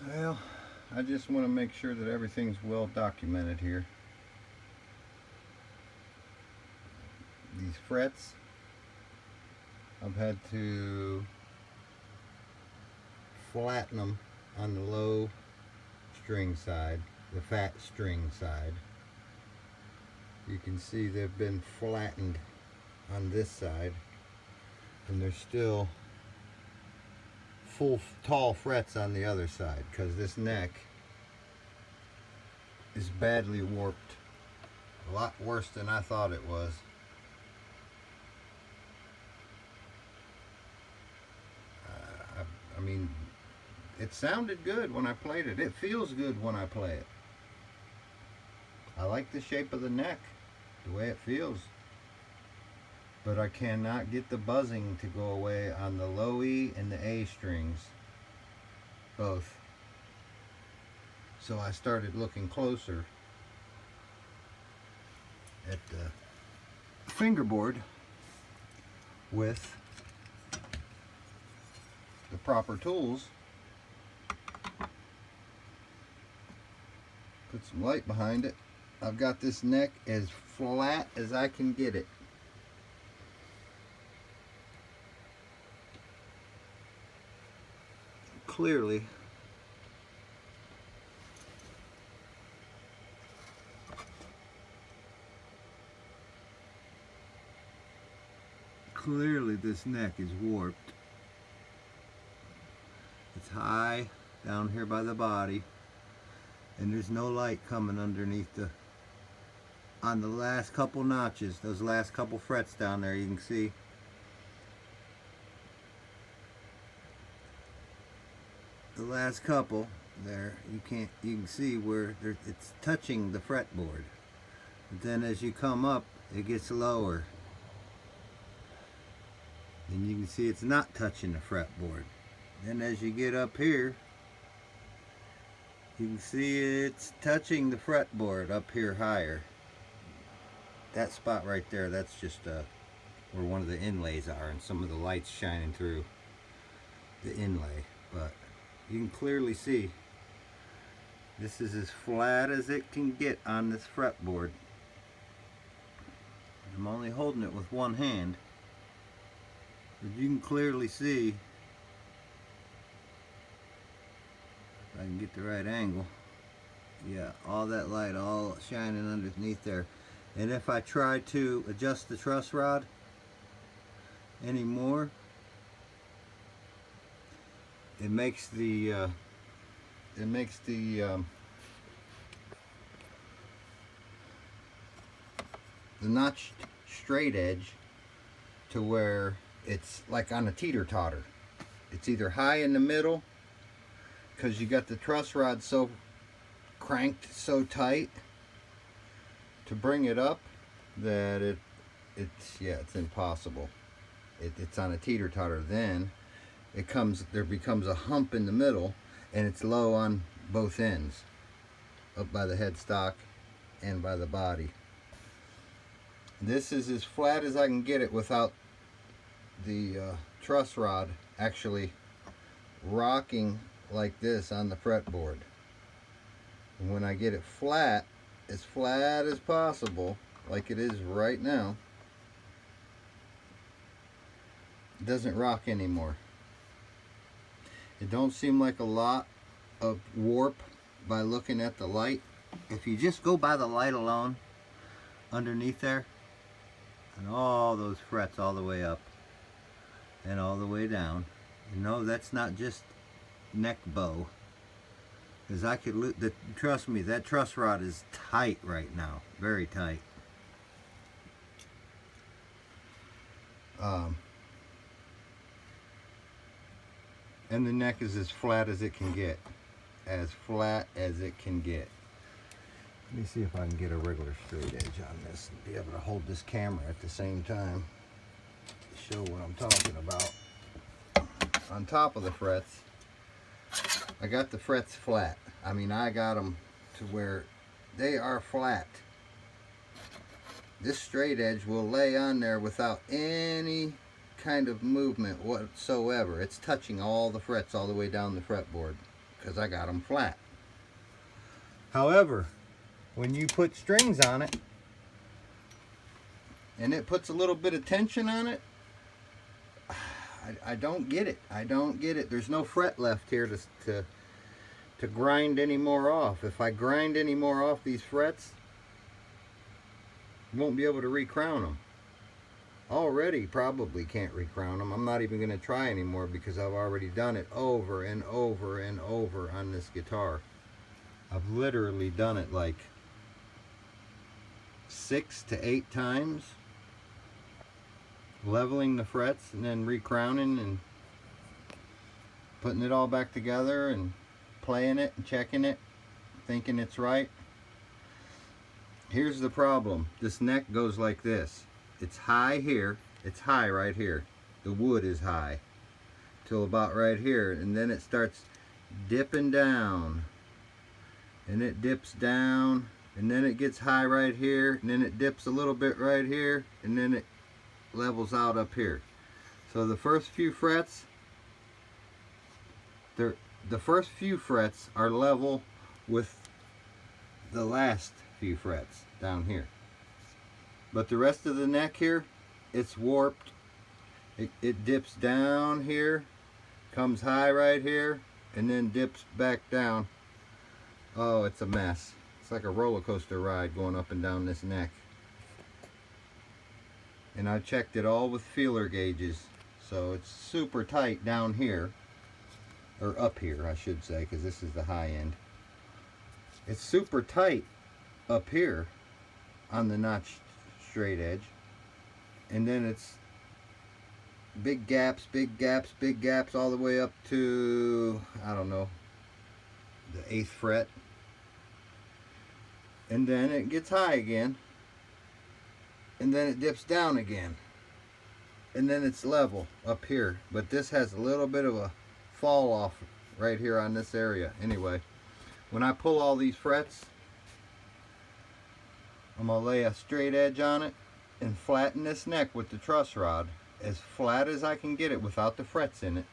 Well, I just want to make sure that everything's well documented here. These frets, I've had to flatten them on the low string side, the fat string side. You can see they've been flattened on this side, and they're still full tall frets on the other side because this neck is badly warped, a lot worse than I thought it was. I mean, it sounded good when I played it. It feels good when I play it. I like the shape of the neck, the way it feels. But I cannot get the buzzing to go away on the low E and the A strings, both. So I started looking closer at the fingerboard with the proper tools. Put some light behind it. I've got this neck as flat as I can get it. Clearly, this neck is warped. It's high down here by the body, and there's no light coming underneath on the last couple notches, those last couple frets down there. You can see the last couple there. You can see where it's touching the fretboard, but then as you come up it gets lower, and you can see it's not touching the fretboard. Then as you get up here, you can see it's touching the fretboard up here higher. That spot right there, that's just where one of the inlays are, and some of the lights shining through the inlay. But you can clearly see this is as flat as it can get on this fretboard. I'm only holding it with one hand, but you can clearly see, if I can get the right angle, yeah, all that light all shining underneath there. And if I try to adjust the truss rod anymore, it makes the notched straight edge to where it's like on a teeter-totter. It's either high in the middle because you got the truss rod so cranked so tight to bring it up that it's impossible. It's on a teeter-totter. Then there becomes a hump in the middle, and it's low on both ends, up by the headstock and by the body. This is as flat as I can get it without the truss rod actually rocking like this on the fretboard. And when I get it flat as possible, like it is right now, it doesn't rock anymore. It don't seem like a lot of warp by looking at the light. If you just go by the light alone underneath there, and all those frets all the way up and all the way down, you know that's not just neck bow. Because I could, trust me, that truss rod is tight right now, very tight. And the neck is as flat as it can get. As flat as it can get. Let me see if I can get a regular straight edge on this and be able to hold this camera at the same time to show what I'm talking about. On top of the frets, I got the frets flat. I mean, I got them to where they are flat. This straight edge will lay on there without any kind of movement whatsoever. It's touching all the frets all the way down the fretboard. because I got them flat. However, when you put strings on it and it puts a little bit of tension on it, I don't get it. I don't get it. There's no fret left here to grind any more off. If I grind any more off these frets, I won't be able to recrown them. Already probably can't recrown them. I'm not even going to try anymore because I've already done it over and over and over on this guitar. I've literally done it like 6 to 8 times, leveling the frets and then recrowning and putting it all back together and playing it and checking it, thinking it's right. Here's the problem. This neck goes like this. It's high here. It's high right here. The wood is high till about right here, and then it starts dipping down, and it dips down, and then it gets high right here, and then it dips a little bit right here, and then it levels out up here. So the first few frets, the first few frets are level with the last few frets down here. But the rest of the neck here, it's warped. It dips down here, comes high right here, and then dips back down. Oh, it's a mess. It's like a roller coaster ride going up and down this neck. And I checked it all with feeler gauges. So it's super tight down here, or up here I should say, because this is the high end. It's super tight up here on the notched straight edge, and then it's big gaps, big gaps, big gaps all the way up to, I don't know, the 8th fret, and then it gets high again, and then it dips down again, and then it's level up here. But this has a little bit of a fall off right here on this area. Anyway, when I pull all these frets, I'm going to lay a straight edge on it and flatten this neck with the truss rod as flat as I can get it without the frets in it.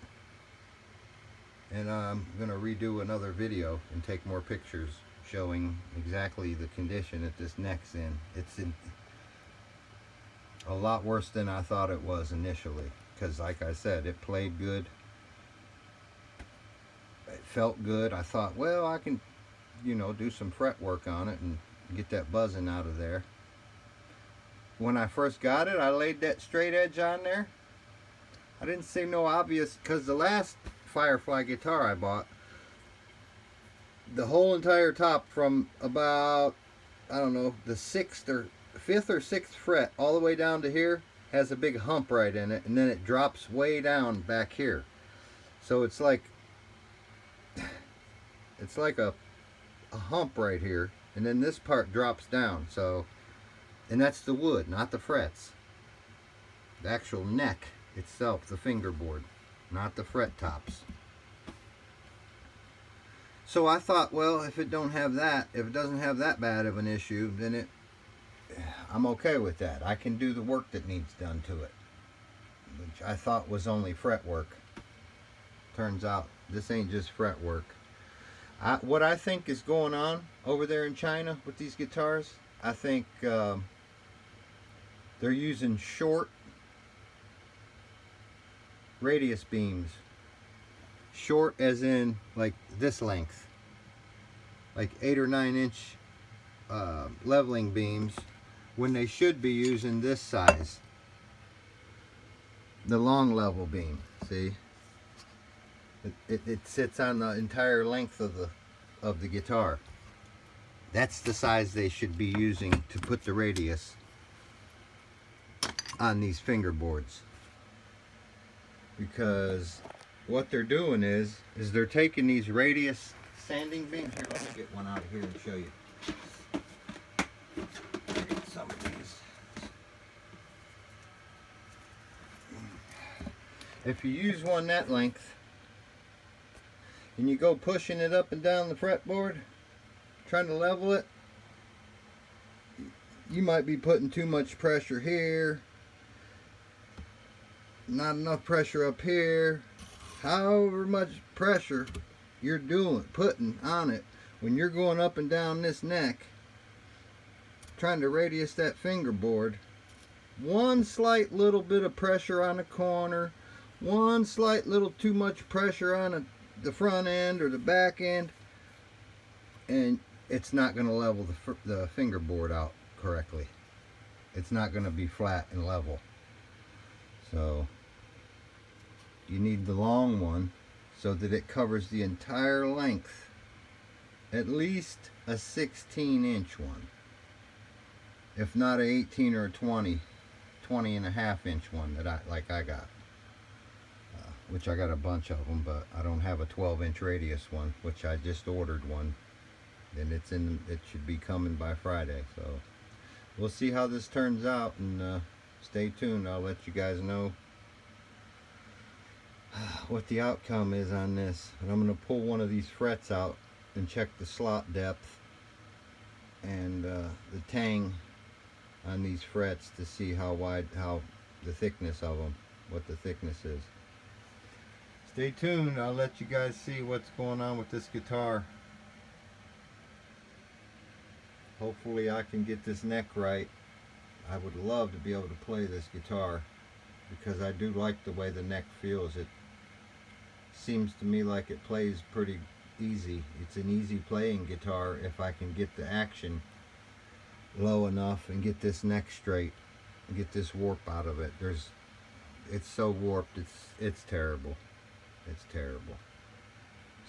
And I'm going to redo another video and take more pictures showing exactly the condition that this neck's in. It's in a lot worse than I thought it was initially, because like I said, it played good. It felt good. I thought, well, I can, you know, do some fret work on it and get that buzzing out of there. When I first got it, I laid that straight edge on there. I didn't see no obvious, because the last Firefly guitar I bought, the whole entire top from about, I don't know, the 5th or 6th fret all the way down to here has a big hump right in it, and then it drops way down back here. So it's like a hump right here, and then this part drops down. So, and that's the wood, not the frets. The actual neck itself, the fingerboard, not the fret tops. So I thought, well, if it doesn't have that bad of an issue, then I'm okay with that. I can do the work that needs done to it, which I thought was only fret work. Turns out this ain't just fret work. What I think is going on over there in China with these guitars, I think they're using short radius beams. Short as in like this length, like 8 or 9 inch leveling beams, when they should be using this size, the long level beam. See, it sits on the entire length of the guitar. That's the size they should be using to put the radius on these fingerboards, because what they're doing is they're taking these radius sanding beams. Here, let me get one out of here and show you. Get some of these. If you use one that length and you go pushing it up and down the fretboard, trying to level it, you might be putting too much pressure here, not enough pressure up here. However much pressure you're putting on it, when you're going up and down this neck, trying to radius that fingerboard, one slight little bit of pressure on the corner, one slight little too much pressure on the front end or the back end, and it's not going to level the fingerboard out correctly. It's not going to be flat and level. So you need the long one so that it covers the entire length, at least a 16-inch one, if not an 18 or a 20 and a half inch one that I got, which I got a bunch of them, but I don't have a 12-inch radius one, which I just ordered one, and it should be coming by Friday. So we'll see how this turns out, and stay tuned. I'll let you guys know what the outcome is on this. And I'm going to pull one of these frets out and check the slot depth and the tang on these frets to see how the thickness of them, what the thickness is. Stay tuned. I'll let you guys see what's going on with this guitar. Hopefully I can get this neck right. I would love to be able to play this guitar because I do like the way the neck feels. It seems to me like it plays pretty easy. It's an easy playing guitar if I can get the action low enough and get this neck straight and get this warp out of it. It's so warped, it's terrible. It's terrible.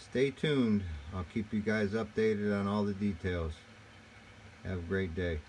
Stay tuned. I'll keep you guys updated on all the details. Have a great day.